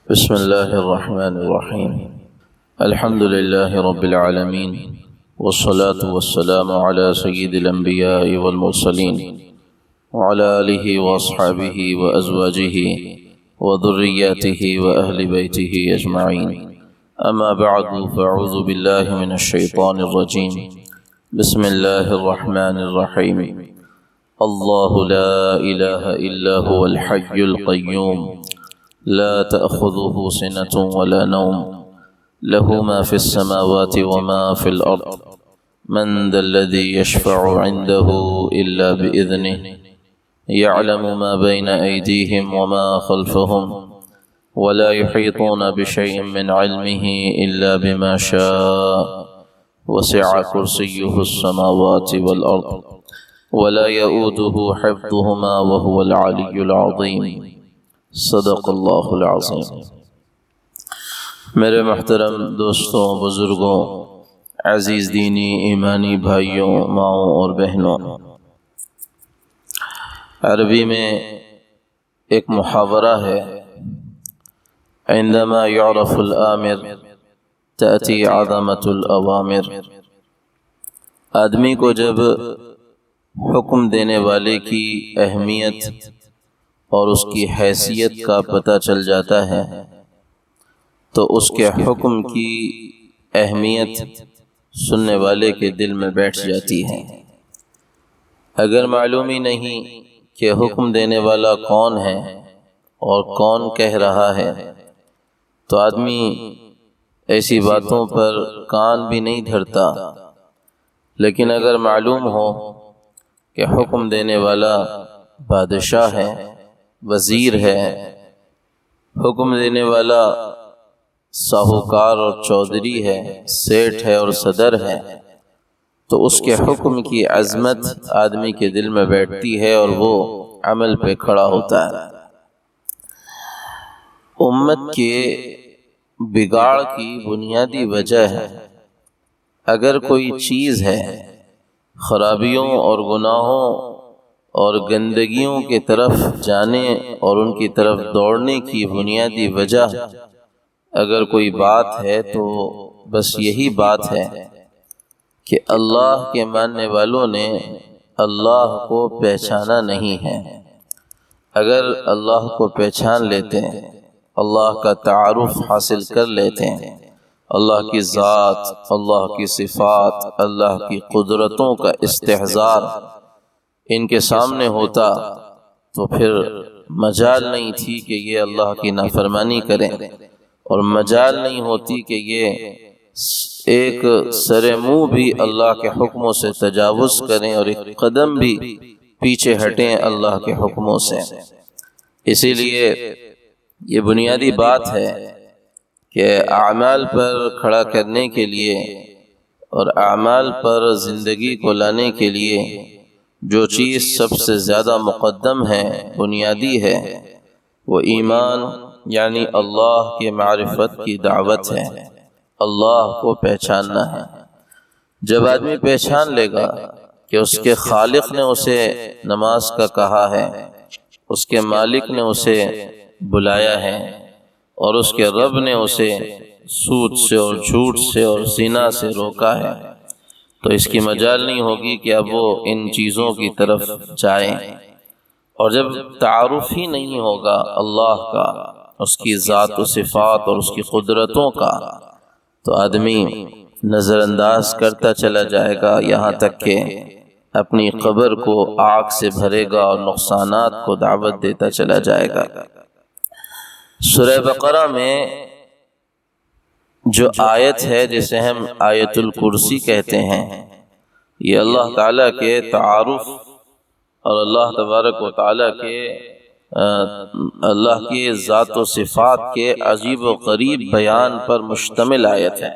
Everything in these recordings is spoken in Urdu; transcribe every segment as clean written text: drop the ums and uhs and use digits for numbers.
بسم الله الرحمن الرحيم. الحمد لله رب العالمين، والصلاة والسلام على سيد الأنبياء والمرسلين وعلى آله وأصحابه وأزواجه وذرياته وأهل بيته أجمعين. أما بعد، فأعوذ بالله من الشيطان الرجيم. بسم الله الرحمن الرحيم. الله لا إله إلا هو الحي القيوم لا تأخذه سنة ولا نوم له ما في السماوات وما في الأرض من ذا الذي يشفع عنده إلا بإذنه يعلم ما بين أيديهم وما خلفهم ولا يحيطون بشيء من علمه إلا بما شاء وسع كرسيه السماوات والأرض ولا يؤوده حفظهما وهو العلي العظيم. صدق اللہ العظیم. میرے محترم دوستوں، بزرگوں، عزیز دینی ایمانی بھائیوں، ماؤں اور بہنوں، عربی میں ایک محاورہ ہے: عندما يعرف الآمر تأتي عظمة الأوامر. آدمی کو جب حکم دینے والے کی اہمیت اور اس کی حیثیت کا پتہ چل جاتا ہے تو اس کے حکم کی اہمیت سننے والے کے دل میں بیٹھ جاتی ہے. اگر معلوم ہی نہیں کہ حکم دینے والا کون ہے اور کون کہہ رہا ہے تو آدمی ایسی باتوں پر کان بھی نہیں دھرتا. لیکن اگر معلوم ہو کہ حکم دینے والا بادشاہ ہے، وزیر ہے، حکم دینے والا ساہوکار اور چودھری ہے، سیٹھ ہے اور صدر ہے، تو اس کے حکم کی عظمت آدمی کے دل میں بیٹھتی ہے اور وہ عمل پہ کھڑا ہوتا ہے. امت کے بگاڑ کی بنیادی وجہ ہے، اگر کوئی چیز ہے خرابیوں اور گناہوں اور گندگیوں کی طرف جانے اور ان کی طرف دوڑنے کی بنیادی وجہ اگر کوئی بات ہے تو بس یہی بات ہے کہ اللہ کے ماننے والوں نے اللہ کو پہچانا نہیں ہے. اگر اللہ کو پہچان لیتے ہیں، اللہ کا تعارف حاصل کر لیتے ہیں، اللہ کی ذات، اللہ کی صفات، اللہ کی قدرتوں کا استحضار ان کے سامنے ہوتا تو پھر مجال نہیں تھی کہ یہ اللہ کی نافرمانی کریں، اور مجال نہیں ہوتی کہ یہ ایک سر منہ بھی اللہ کے حکموں سے تجاوز کریں اور ایک قدم بھی پیچھے ہٹیں اللہ کے حکموں سے. اسی لیے یہ بنیادی بات ہے کہ اعمال پر کھڑا کرنے کے لیے اور اعمال پر زندگی کو لانے کے لیے جو چیز سب سے زیادہ مقدم ہے، بنیادی ہے، وہ ایمان یعنی اللہ کے معرفت کی دعوت ہے، اللہ کو پہچاننا ہے. جب آدمی پہچان لے گا کہ اس کے خالق نے اسے نماز کا کہا ہے، اس کے مالک نے اسے بلایا ہے، اور اس کے رب نے اسے سود سے اور جھوٹ سے اور زنا سے روکا ہے، تو اس کی مجال نہیں ہوگی کہ اب وہ ان چیزوں کی طرف جائیں. اور جب تعارف ہی نہیں ہوگا اللہ کا، اس کی ذات و صفات اور اس کی قدرتوں کا، تو آدمی نظر انداز کرتا چلا جائے گا، یہاں تک کہ اپنی قبر کو آگ سے بھرے گا اور نقصانات کو دعوت دیتا چلا جائے گا. سورہ بقرہ میں جو آیت ہے جسے ہم آیت الکرسی کہتے ہیں، یہ اللہ تعالیٰ کے تعارف اور اللہ تبارک و تعالیٰ کے اللہ کی ذات و صفات کے عجیب و غریب بیان پر مشتمل آیت ہے،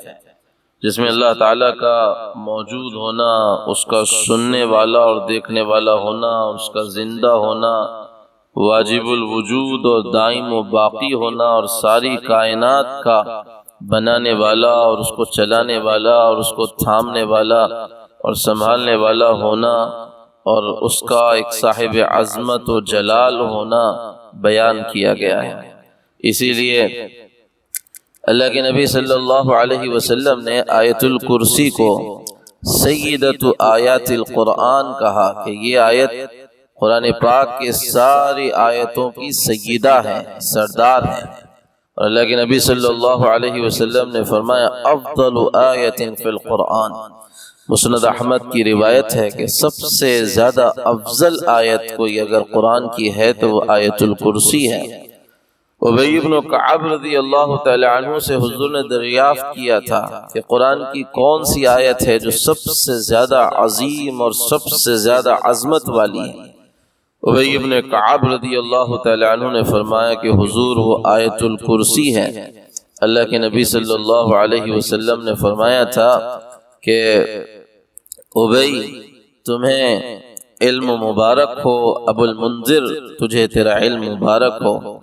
جس میں اللہ تعالیٰ کا موجود ہونا، اس کا سننے والا اور دیکھنے والا ہونا، اس کا زندہ ہونا، واجب الوجود اور دائم و باقی ہونا، اور ساری کائنات کا بنانے والا اور اس کو چلانے والا اور اس کو تھامنے والا اور سنبھالنے والا ہونا، اور اس کا ایک صاحب عظمت و جلال ہونا بیان کیا گیا ہے. اسی لیے اللہ کے نبی صلی اللہ علیہ وسلم نے آیت الکرسی کو سیدۃ آیات القرآن کہا کہ یہ آیت قرآن پاک کے ساری آیتوں کی سیدہ ہے، سردار ہے۔ اور اللہ کے نبی صلی اللہ علیہ وسلم نے فرمایا افضل آیت فی القرآن، مسند احمد کی روایت ہے کہ سب سے زیادہ افضل آیت کوئی اگر قرآن کی ہے تو وہ آیت الکرسی ہے۔ ابی بن کعب رضی اللہ تعالی عنہ سے حضور نے دریافت کیا تھا کہ قرآن کی کون سی آیت ہے جو سب سے زیادہ عظیم اور سب سے زیادہ عظمت والی ہے؟ ابی بن کعب رضی اللہ تعالی عنہ نے فرمایا کہ حضور وہ آیت الکرسی ہے۔ اللہ کے نبی صلی اللہ علیہ وسلم نے فرمایا تھا کہ ابی تمہیں علم مبارک ہو، ابو المنذر تجھے تیرا علم مبارک ہو،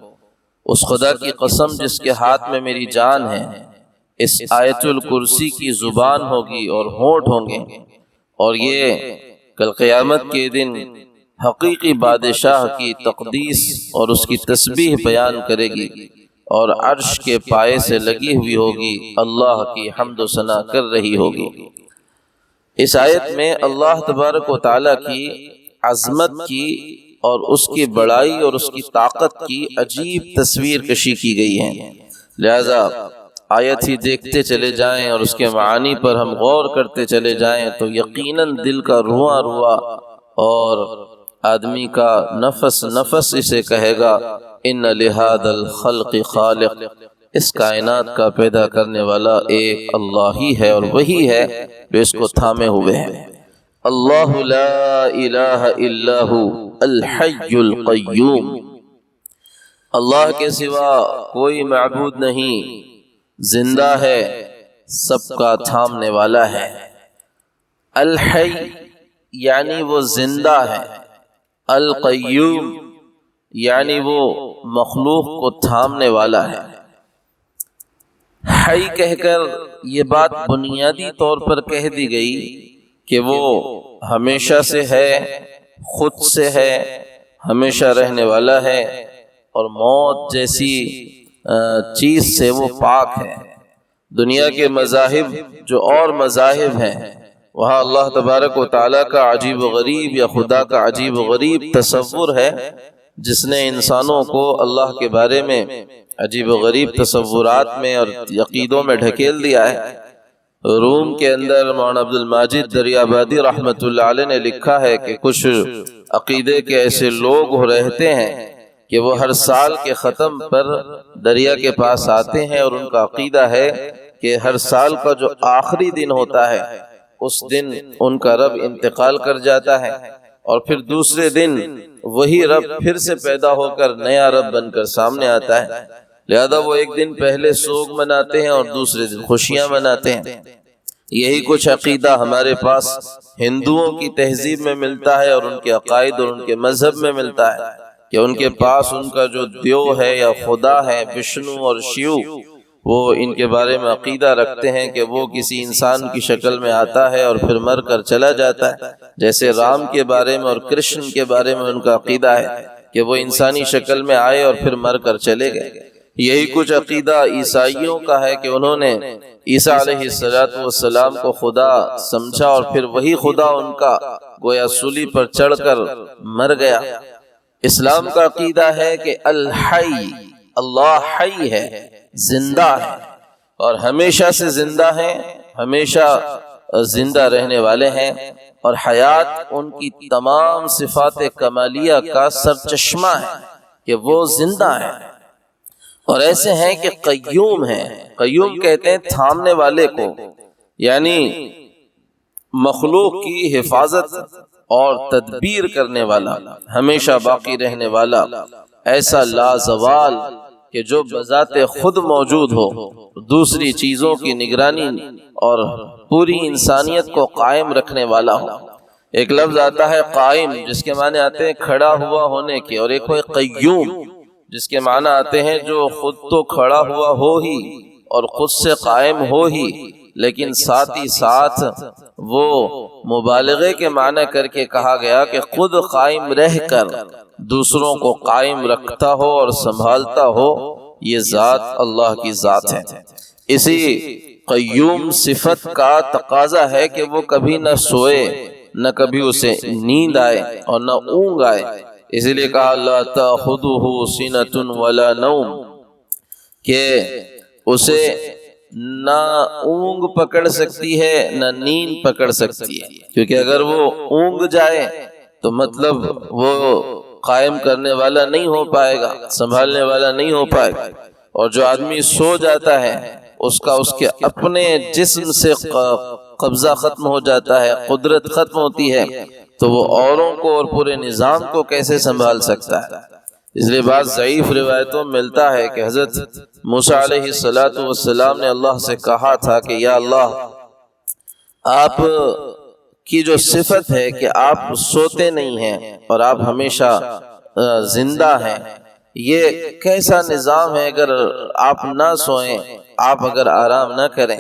اس خدا کی قسم جس کے ہاتھ میں میری جان ہے، اس آیت الکرسی کی زبان ہوگی اور ہونٹ ہوں گے، اور یہ کل قیامت کے دن حقیقی بادشاہ کی تقدیس اور اس کی تسبیح بیان کرے گی، اور عرش کے پائے سے لگی ہوئی ہوگی، اللہ کی حمد و ثنا کر رہی ہوگی۔ اس آیت میں اللہ تبارک و تعالیٰ کی عظمت کی اور اس کی بڑائی اور اس کی طاقت کی عجیب تصویر کشی کی گئی ہے، لہذا آیت ہی دیکھتے چلے جائیں اور اس کے معانی پر ہم غور کرتے چلے جائیں تو یقیناً دل کا رواں رواں اور آدمی کا نفس نفس اسے کہے گا ان لہذا الخلق خالق، اس کائنات کا پیدا کرنے والا ایک اللہ ہی ہے اور وہی ہے جو اس کو تھامے ہوئے ہے۔ اللہ لا الہ الا ہو الحی القیوم، اللہ کے سوا کوئی معبود نہیں، زندہ ہے، سب کا تھامنے والا ہے۔ الحی یعنی وہ زندہ ہے، القیوم یعنی وہ مخلوق کو تھامنے والا ہے۔ حی کہہ کر یہ بات بنیادی طور پر کہہ دی گئی کہ وہ ہمیشہ سے ہے، خود سے ہے، ہمیشہ رہنے والا ہے، اور موت جیسی چیز سے وہ پاک ہے۔ دنیا کے مذاہب جو اور مذاہب ہیں وہاں اللہ تبارک و تعالیٰ کا عجیب و غریب یا خدا کا عجیب و غریب تصور ہے، جس نے انسانوں کو اللہ کے بارے میں عجیب و غریب تصورات میں اور عقیدوں میں ڈھکیل دیا ہے۔ روم کے اندر مولانا عبد الماجد دریابادی رحمۃ اللہ علیہ نے لکھا ہے کہ کچھ عقیدے کے ایسے لوگ رہتے ہیں کہ وہ ہر سال کے ختم پر دریا کے پاس آتے ہیں اور ان کا عقیدہ ہے کہ ہر سال کا جو آخری دن ہوتا ہے اس دن ان کا رب انتقال کر جاتا ہے، اور پھر دوسرے دن وہی رب پھر سے پیدا ہو کر نیا رب بن کر سامنے آتا ہے، لہذا وہ ایک دن پہلے سوگ مناتے ہیں اور دوسرے دن خوشیاں مناتے ہیں۔ یہی کچھ عقیدہ ہمارے پاس ہندوؤں کی تہذیب میں ملتا ہے اور ان کے عقائد اور ان کے مذہب میں ملتا ہے کہ ان کے پاس ان کا جو دیو ہے یا خدا ہے وشنو اور شیو، وہ ان کے بارے میں عقیدہ رکھتے ہیں کہ وہ کسی انسان کی شکل میں آتا ہے اور پھر مر کر چلا جاتا ہے، جیسے رام کے بارے میں اور کرشن کے بارے میں ان کا عقیدہ ہے کہ وہ انسانی شکل میں آئے اور پھر مر کر چلے گئے۔ یہی کچھ عقیدہ عیسائیوں کا ہے کہ انہوں نے عیسیٰ علیہ السلام کو خدا سمجھا اور پھر وہی خدا ان کا گویا سولی پر چڑھ کر مر گیا۔ اسلام کا عقیدہ ہے کہ الحی، اللہ حی ہے، زندہ ہے اور ہمیشہ سے زندہ ہیں، ہمیشہ زندہ رہنے والے ہیں، اور حیات ان کی تمام صفات کمالیہ کا سرچشمہ ہے کہ وہ زندہ ہیں، اور ایسے ہیں کہ قیوم ہیں۔ قیوم کہتے ہیں تھامنے والے کو، یعنی مخلوق کی حفاظت اور تدبیر کرنے والا، ہمیشہ باقی رہنے والا، ایسا لازوال کہ جو بذات خود موجود ہو، دوسری چیزوں کی نگرانی اور پوری انسانیت کو قائم رکھنے والا ہو۔ ایک لفظ آتا ہے قائم جس کے معنی آتے ہیں کھڑا ہوا ہونے کے، اور ایک ہے قیوم جس کے معنی آتے ہیں جو خود تو کھڑا ہوا ہو ہی اور خود سے قائم ہو ہی، لیکن ساتھ ہی ساتھ وہ مبالغے کے معنی کر کے کہا گیا کہ خود قائم رہ کر دوسروں کو قائم رکھتا ہو اور سنبھالتا ہو یہ ذات اللہ کی ذات ہے۔ اسی قیوم صفت کا تقاضا ہے کہ وہ کبھی نہ سوئے، نہ کبھی اسے نیند آئے اور نہ اونگ آئے۔ اسی لیے کہا لا تأخذہ سنۃ ولا نوم، کہ اسے نہ اونگ پکڑ سکتی ہے نہ نیند پکڑ سکتی ہے، کیونکہ اگر وہ اونگ جائے تو مطلب وہ قائم کرنے والا نہیں ہو پائے گا، سنبھالنے والا نہیں ہو پائے گا۔ اور جو آدمی سو جاتا ہے اس کا اس کے اپنے جسم سے قبضہ ختم ہو جاتا ہے، قدرت ختم ہوتی ہے، تو وہ اوروں کو اور پورے نظام کو کیسے سنبھال سکتا ہے؟ اس لیے بعض ضعیف روایتوں میں ملتا ہے کہ حضرت موسیٰ علیہ السلام نے اللہ سے کہا تھا کہ یا اللہ، آپ کی جو صفت ہے کہ آپ سوتے نہیں ہیں اور آپ ہمیشہ زندہ ہیں، یہ کیسا نظام ہے اگر آپ نہ سوئیں، آپ اگر آرام نہ کریں؟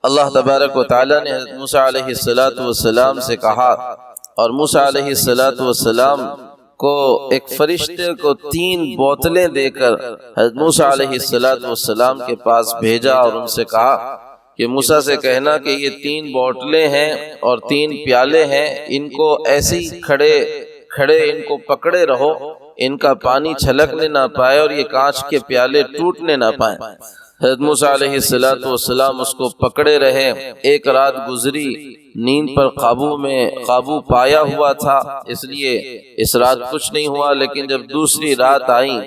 اللہ تبارک و تعالیٰ نے حضرت موسیٰ علیہ السلام سے کہا، اور موسیٰ علیہ السلام کو ایک فرشتے کو 3 بوتلیں دے کر حضرت موسیٰ علیہ السلام کے پاس بھیجا اور ان سے کہا کہ موسیٰ سے کہنا کہ یہ 3 بوتلیں ہیں اور 3 پیالے ہیں، ان کو ایسے ہی کھڑے ان کو پکڑے رہو، ان کا پانی چھلکنے نہ پائے اور یہ کانچ کے پیالے ٹوٹنے نہ پائیں۔ حضرت موسیٰ علیہ السلام اس کو پکڑے رہے، ایک رات گزری، نیند پر قابو پایا ہوا تھا، اس لیے اس رات کچھ نہیں ہوا، لیکن جب دوسری رات آئی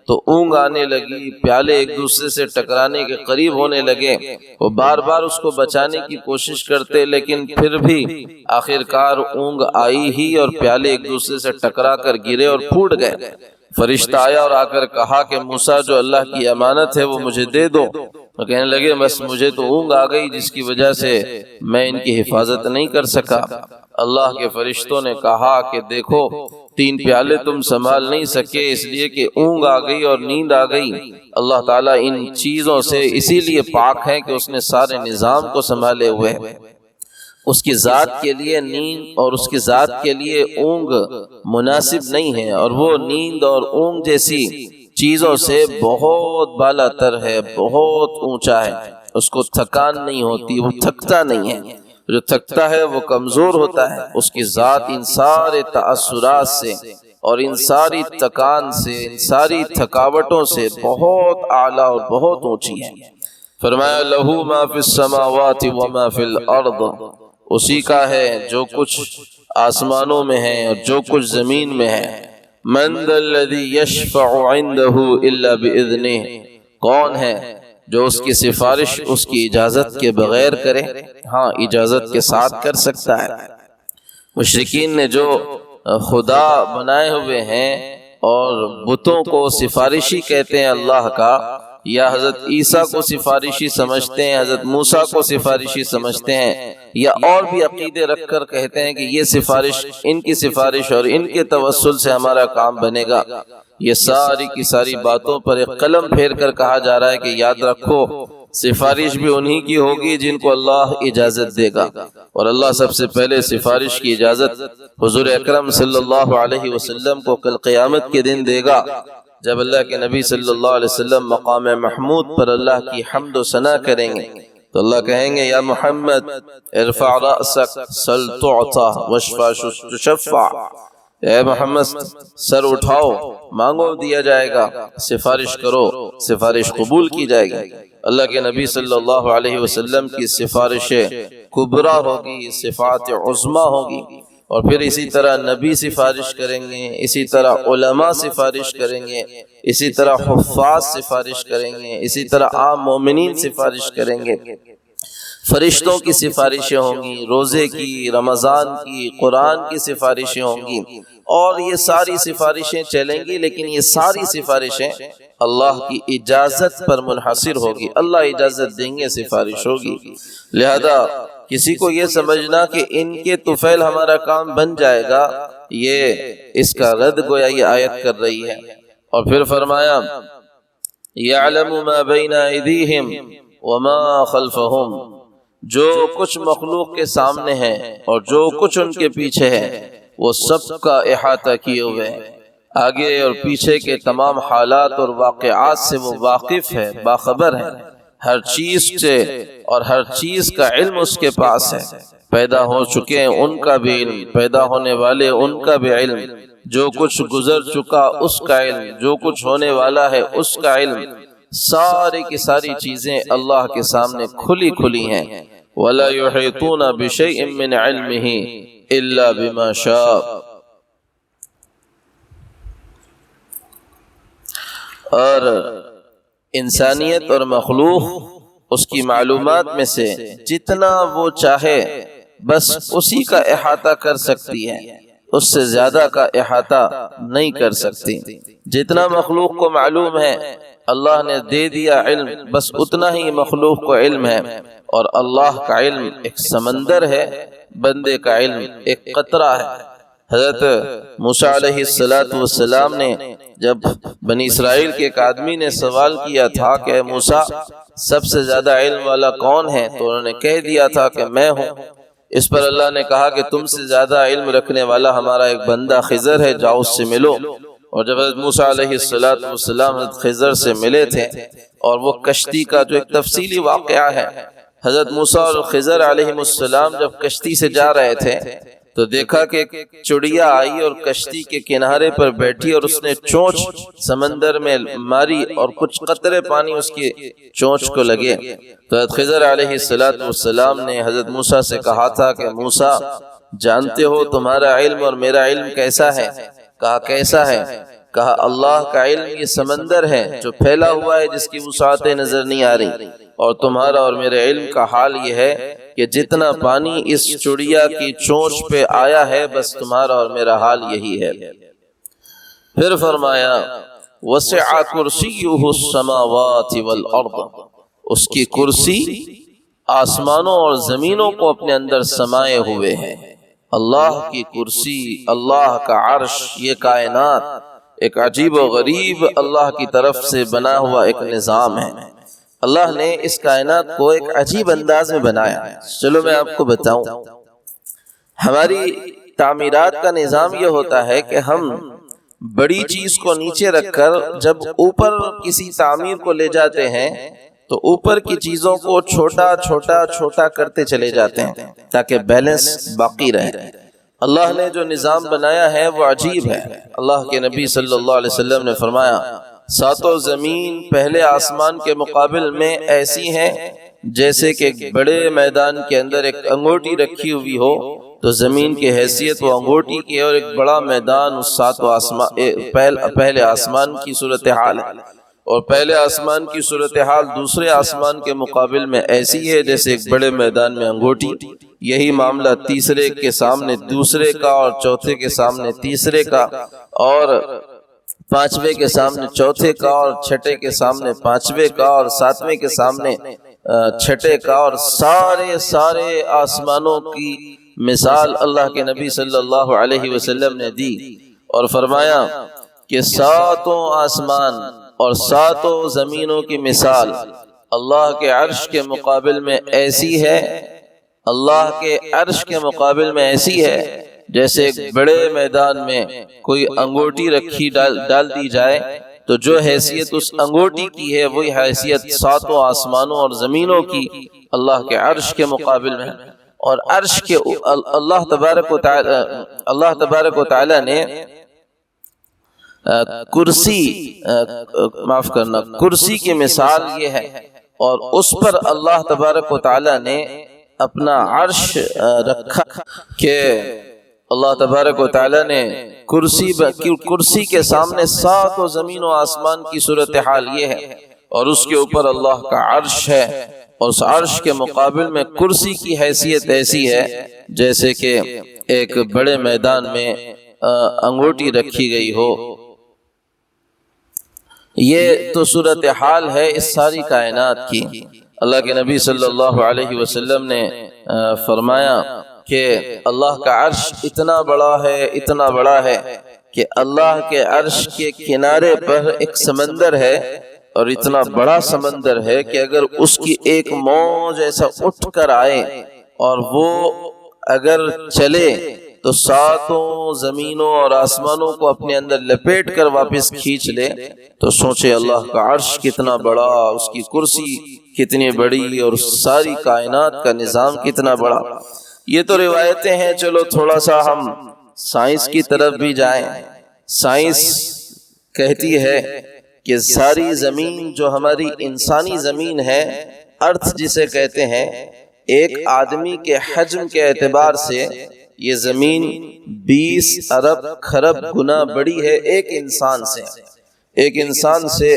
تو اونگ آنے لگی، پیالے ایک دوسرے سے ٹکرانے کے قریب ہونے لگے، وہ بار بار اس کو بچانے کی کوشش کرتے، لیکن پھر بھی آخرکار اونگ آئی ہی اور پیالے ایک دوسرے سے ٹکرا کر گرے اور پھوٹ گئے۔ فرشتہ آیا اور آ کر کہا کہ موسیٰ، جو اللہ کی امانت ہے وہ مجھے دے دو۔ تو کہنے لگے بس مجھے تو اونگ آ گئی جس کی وجہ سے میں ان کی حفاظت نہیں کر سکا۔ اللہ کے فرشتوں نے کہا کہ دیکھو 3 پیالے تم سنبھال نہیں سکے اس لیے کہ اونگ آ گئی اور نیند آ گئی۔ اللہ تعالیٰ ان چیزوں سے اسی لیے پاک ہے کہ اس نے سارے نظام کو سنبھالے ہوئے ہیں۔ اس کی ذات کے لیے نیند اور اس کی ذات کے لیے اونگ مناسب نہیں ہے، اور وہ نیند اور اونگ جیسی چیزوں سے بہت بالا تر ہے، بہت اونچا ہے، اس کو تھکان نہیں ہوتی، وہ تھکتا نہیں ہے، جو تھکتا ہے وہ کمزور ہوتا ہے۔ اس کی ذات ان سارے تأثرات سے اور ان ساری تکان سے، ان ساری تھکاوٹوں سے بہت اعلیٰ اور بہت اونچی ہے۔ فرمایا لہو ما فی السماوات وما فی الارض، اسی کا ہے جو کچھ آسمانوں میں ہے اور جو کچھ زمین میں ہے۔ من ذا الذی یشفع عندہ الا باذنہ، کون ہے جو اس کی سفارش اس کی اجازت کے بغیر کرے؟ ہاں، اجازت کے ساتھ کر سکتا ہے۔ مشرکین نے جو خدا بنائے ہوئے ہیں اور بتوں کو سفارشی کہتے ہیں اللہ کا، یا حضرت عیسیٰ کو سفارشی سمجھتے ہیں، حضرت موسیٰ کو سفارشی سمجھتے ہیں، یا اور بھی عقیدے رکھ کر کہتے ہیں کہ یہ سفارش، ان کی سفارش اور ان کے توسل سے ہمارا کام بنے گا، یہ ساری کی ساری باتوں پر ایک قلم پھیر کر کہا جا رہا ہے کہ یاد رکھو سفارش بھی انہی کی ہوگی جن کو اللہ اجازت دے گا، اور اللہ سب سے پہلے سفارش کی اجازت حضور اکرم صلی اللہ علیہ وسلم کو کل قیامت کے دن دے گا، جب اللہ کے نبی صلی اللہ علیہ وسلم مقام محمود پر اللہ کی حمد و ثنا کریں گے تو اللہ کہیں گے یا محمد ارفع رأسک سل تعطا واشفع تشفع، اے محمد سر اٹھاؤ مانگو دیا جائے گا، سفارش کرو سفارش قبول کی جائے گی۔ اللہ کے نبی صلی اللہ علیہ وسلم کی سفارش کبریٰ ہوگی، صفات عظمیٰ ہوگی، اور پھر اسی طرح نبی سفارش کریں گے، اسی طرح علماء سفارش کریں گے، اسی طرح حفاظ سفارش کریں گے، اسی طرح عام مومنین سفارش کریں گے، فرشتوں کی سفارشیں ہوں گی، روزے کی، رمضان کی، قرآن کی سفارشیں ہوں گی، اور یہ ساری سفارشیں چلیں گی، لیکن یہ ساری سفارشیں اللہ کی اجازت پر منحصر ہوگی، اللہ اجازت دیں گے سفارش ہوگی۔ لہذا کسی کو یہ سمجھنا کہ ان کے طفیل ہمارا کام بن جائے گا، یہ اس کا رد گویا یہ آیت کر رہی ہے۔ اور پھر فرمایا یعلم ما بین ایدیہم وما خلفہم، جو کچھ مخلوق کے سامنے ہے اور جو کچھ ان کے پیچھے ہے وہ سب کا احاطہ کیے ہوئے ہے۔ آگے اور پیچھے کے تمام حالات اور واقعات سے وہ واقف ہے، باخبر ہے، ہر چیز سے اور ہر چیز کا علم اس کے پاس ہے۔ پیدا ہو چکے ہیں ان کا بھی علم، پیدا ہونے والے ان کا بھی علم، جو کچھ گزر چکا اس کا علم، جو کچھ ہونے والا ہے اس کا علم، ساری کی ساری چیزیں اللہ کے سامنے کھلی کھلی ہیں۔ وَلَا يُحِيطُونَ بِشَيْءٍ مِّنْ عِلْمِهِ إِلَّا بِمَا شَاءَ۔ اور انسانیت اور مخلوق اس کی معلومات میں سے جتنا وہ چاہے بس اسی کا احاطہ کر سکتی ہے، اس سے زیادہ کا احاطہ نہیں کر سکتی۔ جتنا مخلوق کو معلوم ہے اللہ نے دے دیا علم، بس اتنا ہی مخلوق کو علم ہے، اور اللہ کا علم ایک سمندر ہے، بندے کا علم ایک قطرہ ہے۔ حضرت موسیٰ علیہ السلام نے جب بنی اسرائیل کے ایک آدمی نے سوال کیا تھا کہ موسیٰ سب سے زیادہ علم والا کون ہے، تو انہوں نے کہہ دیا تھا کہ میں ہوں۔ اس پر اللہ نے کہا کہ تم سے زیادہ علم رکھنے والا ہمارا ایک بندہ خضر ہے، جاؤ اس سے ملو۔ اور جب حضرت موسیٰ علیہ السلام حضرت خضر سے ملے تھے، اور وہ کشتی کا جو ایک تفصیلی واقعہ ہے، حضرت موسیٰ اور خضر علیہ السلام جب کشتی سے جا رہے تھے تو دیکھا کہ چڑیا آئی اور کشتی کے کنارے پر بیٹھی، اور اس نے چونچ سمندر میں ماری اور کچھ قطرے پانی اس کی چونچ کو لگے۔ تو حضرت خضر علیہ السلام نے حضرت موسیٰ سے کہا تھا کہ موسیٰ جانتے ہو تمہارا علم اور میرا علم کیسا ہے؟ کہا کیسا ہے؟ کہا اللہ کا علم یہ سمندر ہے جو پھیلا ہوا ہے، جس کی وسعتیں نظر نہیں آ رہی، اور تمہارا اور میرے علم کا حال یہ ہے کہ جتنا پانی اس چڑیا کی چونچ پہ آیا ہے بس تمہارا اور میرا حال یہی ہے۔ پھر فرمایا وسع کرسیہ السماوات والارض، اس کی کرسی آسمانوں اور زمینوں کو اپنے اندر سمائے ہوئے ہے۔ اللہ کی کرسی، اللہ کا عرش، یہ کائنات ایک عجیب و غریب اللہ کی طرف سے بنا ہوا ایک نظام ہے۔ اللہ نے اس کائنات کو ایک عجیب انداز میں بنایا۔ چلو میں آپ کو بتاؤں، ہماری تعمیرات کا نظام یہ ہوتا ہے کہ ہم بڑی چیز کو نیچے رکھ کر جب اوپر کسی تعمیر کو لے جاتے ہیں تو اوپر کی چیزوں کو چھوٹا چھوٹا چھوٹا کرتے چلے جاتے ہیں تاکہ بیلنس باقی رہے۔ اللہ نے جو نظام بنایا ہے وہ عجیب ہے۔ اللہ کے نبی صلی اللہ علیہ وسلم نے فرمایا ساتوں زمین پہلے آسمان کے مقابل میں ایسی ہیں جیسے کہ بڑے میدان کے اندر ایک انگوٹی رکھی ہوئی ہو، تو زمین کی حیثیت وہ انگوٹی کی، اور ایک بڑا میدان اس ساتوں آسمان پہلے آسمان کی صورتحال ہے، اور پہلے آسمان کی صورتحال دوسرے آسمان کے مقابل میں ایسی ہے جیسے ایک بڑے میدان میں انگوٹی۔ یہی معاملہ تیسرے کے سامنے دوسرے کا، اور چوتھے کے سامنے تیسرے کا، اور پانچویں کے سامنے چوتھے کا، اور چھٹے کے سامنے پانچویں کا، اور ساتویں کے سامنے چھٹے کا، اور سارے آسمانوں کی مثال اللہ کے نبی صلی اللہ علیہ وسلم نے دی، اور فرمایا کہ ساتوں آسمان اور ساتوں زمینوں کی مثال اللہ کے عرش کے مقابل میں ایسی ہے، اللہ کے عرش کے مقابل میں ایسی ہے جیسے ایک بڑے میدان میں کوئی انگوٹی رکھی ڈال دی جائے، تو جو حیثیت اس انگوٹی کی ہے وہی حیثیت ساتوں آسمانوں اور زمینوں کی اللہ کے عرش کے مقابل میں۔ اور عرش کے اللہ تبارک و تعالی نے کرسی کی مثال یہ ہے، اور اس پر اللہ تبارک و تعالی نے اپنا عرش رکھا کہ اللہ تبارک و تعالی نے کرسی کے سامنے ساتوں زمین و آسمان کی صورتحال یہ ہے، اور اس کے اوپر اللہ کا عرش ہے، اور اس عرش کے مقابل میں کرسی کی حیثیت ایسی ہے جیسے کہ ایک بڑے میدان میں انگوٹی رکھی گئی ہو۔ یہ تو صورتحال ہے اس ساری کائنات کی۔ اللہ کے نبی صلی اللہ علیہ وسلم نے فرمایا کہ اللہ کا عرش اتنا بڑا ہے کہ اللہ کے عرش کے کنارے پر ایک سمندر ہے، اور اتنا بڑا سمندر ہے کہ اگر اس کی ایک موج ایسا اٹھ کر آئے اور وہ اگر چلے تو ساتوں زمینوں اور آسمانوں کو اپنے اندر لپیٹ کر واپس کھینچ لے تو سوچے اللہ کا عرش کتنا بڑا، اس کی کرسی کتنی بڑی، اور ساری کائنات کا نظام کتنا بڑا۔ یہ تو روایتیں ہیں، چلو تھوڑا سا ہم سائنس کی طرف بھی جائیں۔ سائنس کہتی ہے کہ ساری زمین جو ہماری انسانی زمین ہے، ارتھ جسے کہتے ہیں، ایک آدمی کے حجم کے اعتبار سے یہ زمین 20 ارب خرب گنا بڑی ہے ایک انسان سے۔ ایک انسان سے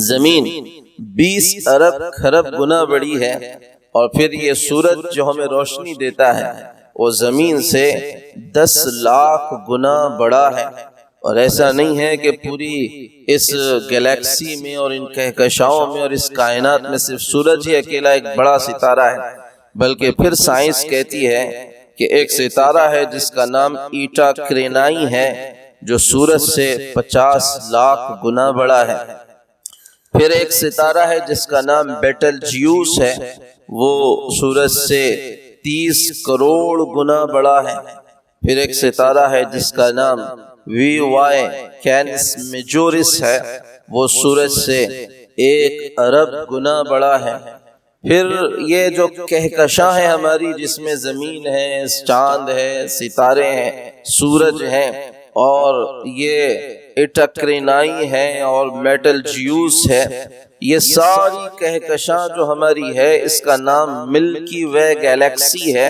زمین 20 ارب خرب گنا بڑی ہے، اور پھر یہ سورج جو ہمیں روشنی دیتا ہے وہ زمین سے 10 لاکھ گنا بڑا ہے۔ اور ایسا نہیں ہے کہ پوری اس گیلیکسی میں اور ان کہکشاؤں میں اور اس کائنات میں صرف سورج ہی اکیلا ایک بڑا ستارہ ہے، بلکہ پھر سائنس کہتی ہے کہ ایک ستارہ ہے جس کا نام ایٹا کرینائی ہے، جو سورج سے 50 لاکھ گنا بڑا ہے۔ پھر ایک ستارہ ہے جس کا نام بیٹل جیوس ہے، وہ سورج سے 30 کروڑ گنا بڑا ہے۔ پھر ایک ستارہ ہے جس کا نام وی وائی کینس میجورس ہے، وہ سورج سے 1 ارب گنا بڑا ہے۔ پھر یہ جو کہکشاں ہے ہماری، جس میں زمین ہے، چاند ہے، ستارے ہیں، سورج ہیں، اور یہ ایٹاکرینائی ہے اور میٹل جیوس ہے، یہ ساری کہکشاں جو ہماری ہے اس کا نام ملکی وے گیلیکسی ہے۔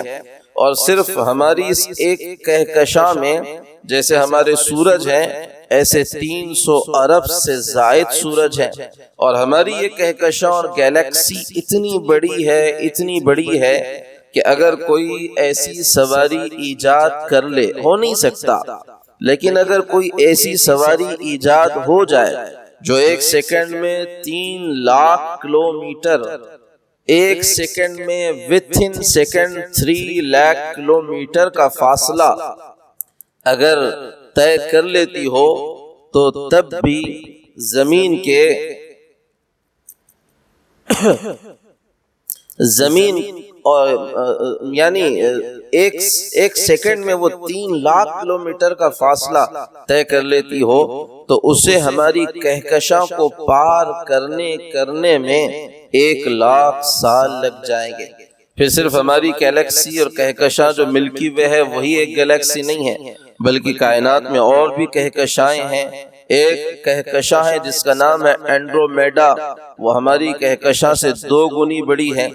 اور صرف ہماری اس ایک کہکشاں میں جیسے ہمارے سورج ہیں، ایسے 300 ارب سے زائد سورج ہیں، اور ہماری یہ کہکشاں اور گیلیکسی اتنی بڑی ہے کہ اگر کوئی ایسی سواری ایجاد کر لے، ہو نہیں سکتا، لیکن اگر کوئی ایسی سواری ایجاد ہو جائے جو 1 سیکنڈ میں 3 لاکھ کلومیٹر، 1 سیکنڈ میں within سیکنڈ 3 لاکھ کلومیٹر کا فاصلہ اگر طے کر لیتی ہو تو تب بھی زمین اور یعنی ایک سیکنڈ میں وہ 3 لاکھ کلومیٹر کا فاصلہ طے کر لیتی ہو تو اسے ہماری کہکشاں کو پار کرنے میں 1 لاکھ سال لگ جائیں گے۔ پھر صرف ہماری گیلیکسی اور کہکشاں جو ملکی وے ہے وہی ایک گیلیکسی نہیں ہے، بلکہ کائنات میں اور بھی کہکشائیں ہیں۔ ایک کہکشاں ہے جس کا نام ہے اینڈرومیڈا، وہ ہماری کہکشاں سے 2 گنی بڑی ہے۔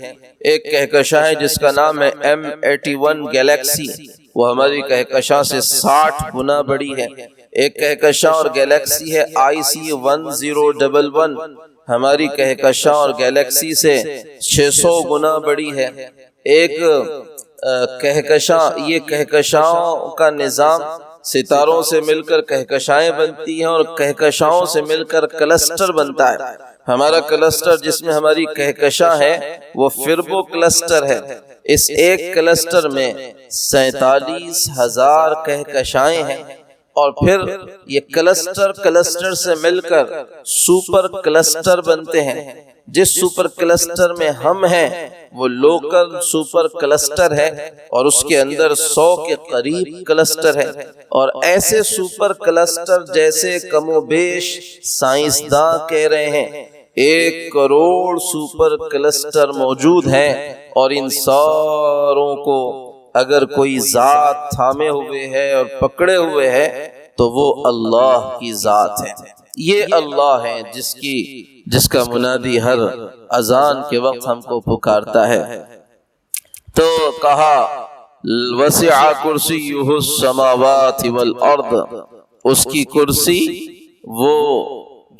ایک کہکشاں ہے جس کا نام ہے M81 گیلیکسی، وہ ہماری کہکشاں سے 60 گنا بڑی ہے۔ ایک کہکشاں اور گیلیکسی ہے IC 1011، ہماری کہکشاں اور گیلیکسی سے 600 گنا بڑی ہے۔ ایک کہکشاں، یہ کہکشاؤں کا نظام، ستاروں سے مل کر کہکشائیں بنتی ہیں اور کہکشاؤں سے مل کر کلسٹر بنتا ہے۔ ہمارا کلسٹر جس میں ہماری کہکشاں ہے وہ فربو کلسٹر ہے۔ اس ایک کلسٹر میں 47,000 کہکشائیں ہیں، اور پھر یہ کلسٹر سے مل کر سپر کلسٹر بنتے ہیں۔ جس سپر کلسٹر میں ہم ہیں وہ لوکل سپر کلسٹر ہے، اور اس کے اندر 100 کے قریب کلسٹر ہے، اور ایسے سپر کلسٹر جیسے کم و بیش سائنسداں کہہ رہے ہیں 1 کروڑ سپر کلسٹر موجود ہیں، اور ان ساروں کو اگر کوئی ذات تھامے ہوئے ہے اور پکڑے ہوئے ہے تو وہ اللہ کی ذات ہے۔ یہ اللہ ہے جس کا منادی ہر اذان کے وقت ہم کو پکارتا ہے۔ تو کہا وسع کرسیہ السماوات والارض، اس کی کرسی وہ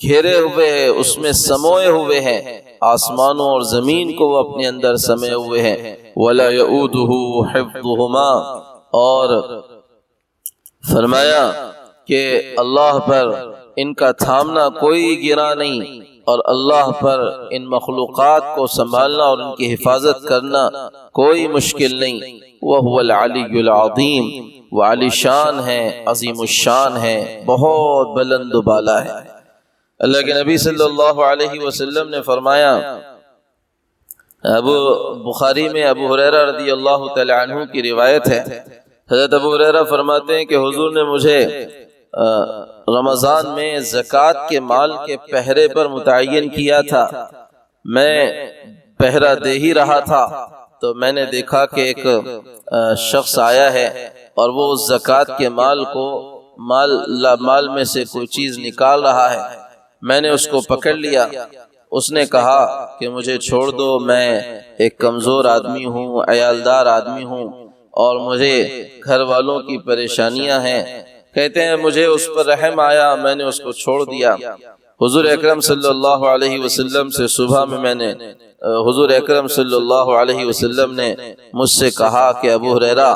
گھیرے ہوئے ہے، اس میں سموئے ہوئے ہیں، آسمانوں اور زمین کو وہ اپنے اندر سمے ہوئے ہیں۔ ولا یؤودہ حفظہما، اور فرمایا کہ اللہ پر ان کا تھامنا کوئی گرا نہیں، اور اللہ پر ان مخلوقات کو سنبھالنا اور ان کی حفاظت کرنا کوئی مشکل نہیں۔ وَهُوَ الْعَلِيُّ الْعَظِيمُ، وہ عالی شان ہے، عظیم الشان ہے، بہت بلند و بالا ہے۔ اللہ کے نبی صلی اللہ علیہ وسلم نے فرمایا بخاری میں ابو ہریرہ رضی اللہ تعالی عنہ کی روایت ہے، حضرت ابو ہریرہ فرماتے ہیں کہ حضور نے مجھے رمضان میں زکوٰۃ کے مال کے پہرے پر متعین کیا تھا۔ میں پہرہ دے ہی رہا تھا تو میں نے دیکھا کہ ایک شخص آیا ہے اور وہ زکوٰۃ کے مال میں سے کوئی چیز نکال رہا ہے۔ میں نے اس کو پکڑ لیا، اس نے کہا کہ مجھے چھوڑ دو، میں ایک کمزور آدمی ہوں، عیالدار آدمی ہوں اور مجھے گھر والوں کی پریشانیاں ہیں۔ کہتے ہیں مجھے اس پر رحم آیا، میں نے اس کو چھوڑ دیا۔ حضور اکرم صلی اللہ علیہ وسلم سے صبح میں حضور اکرم صلی اللہ علیہ وسلم نے مجھ سے کہا کہ ابو ہریرہ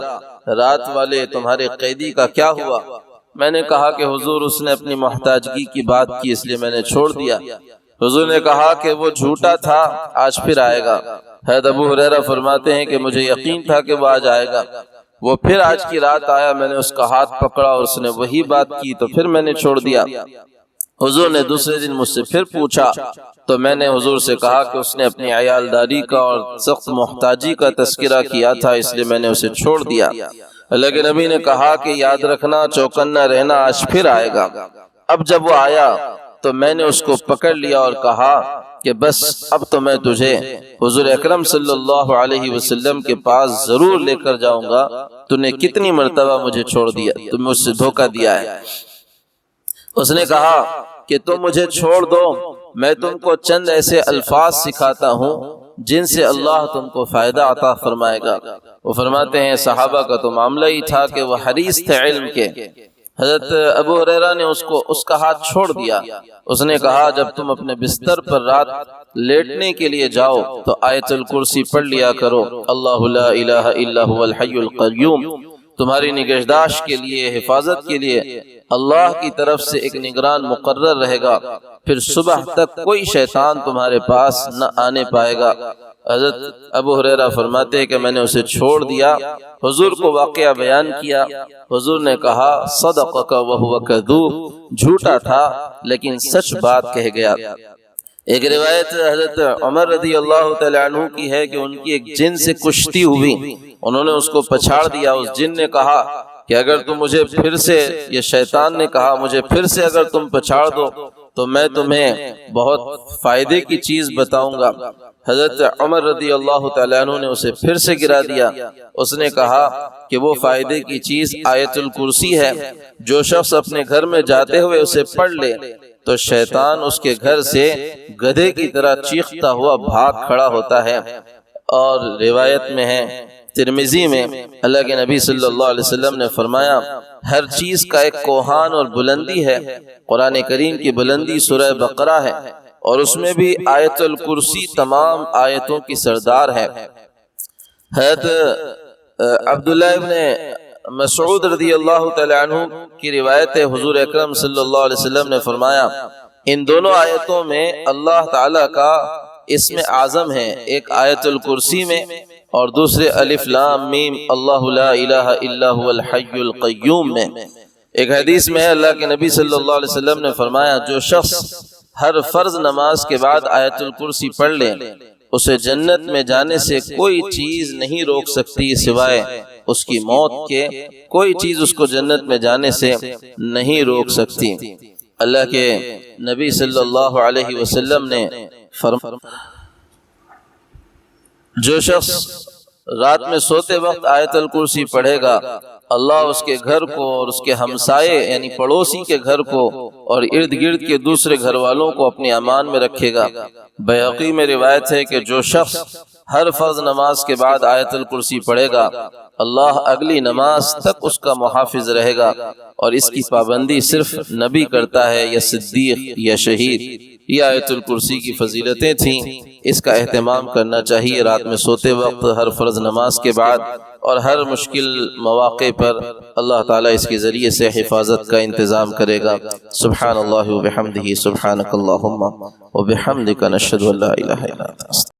رات والے تمہارے قیدی کا کیا ہوا؟ میں نے کہا کہ حضور اس نے اپنی محتاجگی کی بات کی اس لیے میں نے چھوڑ دیا۔ حضور نے کہا کہ وہ جھوٹا تھا، آج پھر آئے گا۔ حضرت ابو ہریرہ فرماتے ہیں کہ مجھے یقین تھا کہ وہ آج آئے گا، وہ پھر آج کی رات آیا، میں نے اس کا ہاتھ پکڑا اور اس نے وہی بات کی تو پھر میں نے چھوڑ دیا۔ حضور نے دوسرے دن مجھ سے پھر پوچھا تو میں نے حضور سے کہا کہ اس نے اپنی عیالداری کا اور سخت محتاجی کا تذکرہ کیا تھا اس لیے میں نے اسے چھوڑ دیا۔ اللہ کے نبی نے کہا کہ یاد رکھنا، چوکنا رہنا، آج پھر آئے گا۔ اب جب وہ آیا تو میں نے اس کو پکڑ لیا اور کہا کہ بس اب تو میں تجھے حضور اکرم صلی اللہ علیہ وسلم کے پاس ضرور لے کر جاؤں گا، تو نے کتنی مرتبہ مجھے چھوڑ دیا، تو مجھ سے دھوکہ دیا ہے۔ اس نے کہا کہ تم مجھے چھوڑ دو، میں تم کو چند ایسے الفاظ سکھاتا ہوں جن سے اللہ تم کو فائدہ عطا فرمائے گا۔ وہ فرماتے ہیں صحابہ کا تو معاملہ ہی تھا کہ وہ حریص تھے علم کے۔ حضرت ابو ہریرہ نے اس کا ہاتھ چھوڑ دیا۔ اس نے کہا جب تم اپنے بستر پر رات لیٹنے کے لیے جاؤ تو آیت الکرسی پڑھ لیا کرو، اللہ لا الہ الا هو الحی القیوم۔ تمہاری نگہداشت کے لیے، حفاظت کے لیے اللہ کی طرف سے ایک نگران مقرر رہے گا، پھر صبح تک کوئی شیطان تمہارے پاس نہ آنے پائے گا۔ حضرت ابو ہریرہ فرماتے ہیں کہ میں نے اسے چھوڑ دیا، حضور کو واقعہ بیان کیا۔ حضور نے کہا صدقک وہو کذوب، جھوٹا تھا لیکن سچ بات کہہ گیا۔ ایک روایت حضرت عمر رضی اللہ تعالی عنہ کی ہے کہ ان کی ایک جن سے کشتی ہوئی، انہوں نے اس کو پچھاڑ دیا۔ اس جن نے کہا کہ اگر تم مجھے پھر سے، یہ شیطان نے کہا مجھے پھر سے اگر تم پچھاڑ دو تو میں تمہیں بہت فائدے کی چیز بتاؤں گا۔ حضرت عمر رضی اللہ تعالیٰ عنہ نے اسے پھر سے گرا دیا۔ اس نے کہا کہ وہ فائدے کی چیز آیت الکرسی ہے، جو شخص اپنے گھر میں جاتے ہوئے اسے پڑھ لے تو شیطان اس کے گھر سے گدھے کی طرح چیختا ہوا بھاگ کھڑا ہوتا ہے۔ اور روایت میں ہے ترمذی میں اللہ کے نبی صلی اللہ علیہ وسلم نے فرمایا ہر چیز کا ایک کوہان اور بلندی ہے۔ قرآن کریم کی بلندی سورہ بقرہ ہے اور اس میں بھی آیت الکرسی تمام آیتوں کی سردار ہے۔ حضرت عبداللہ ابن مسعود رضی اللہ تعالی عنہ کی روایت ہے، حضور اکرم صلی اللہ علیہ وسلم نے فرمایا ان دونوں آیتوں میں اللہ تعالیٰ کا اسم اعظم ہے، ایک آیت الکرسی میں اور دوسرے الف لام میم اللہ لا الہ الا هو الحی القیوم میں۔ ایک حدیث میں ہے اللہ کے نبی صلی اللہ علیہ وسلم نے فرمایا جو شخص ہر فرض نماز کے بعد آیت الکرسی پڑھ لے اسے جنت میں جانے سے کوئی چیز نہیں روک سکتی سوائے اس کی موت کے، کوئی چیز اس کو جنت میں جانے سے نہیں روک سکتی۔ اللہ کے نبی صلی اللہ علیہ وسلم نے فرمایا جو شخص رات میں سوتے وقت آیت الکرسی پڑھے گا اللہ اس کے گھر کو اور اس کے ہمسائے یعنی پڑوسی کے گھر کو اور ارد گرد کے دوسرے گھر والوں کو اپنی امان میں رکھے گا۔ بیہقی میں روایت ہے کہ جو شخص ہر فرض نماز کے بعد آیت الکرسی پڑھے گا اللہ اگلی نماز تک اس کا محافظ رہے گا، اور اس کی پابندی صرف نبی کرتا ہے یا صدیق یا شہید۔ یہ آیت الکرسی کی فضیلتیں تھیں، اس کا اہتمام کرنا چاہیے رات میں سوتے وقت ہر فرض نماز کے بعد، اور ہر مشکل مواقع پر اللہ تعالیٰ اس کے ذریعے سے حفاظت کا انتظام کرے گا۔ سبحان اللہ و بحمدہ، سبحانک اللہم و بحمدک، نشہد ان لا الہ الا انت۔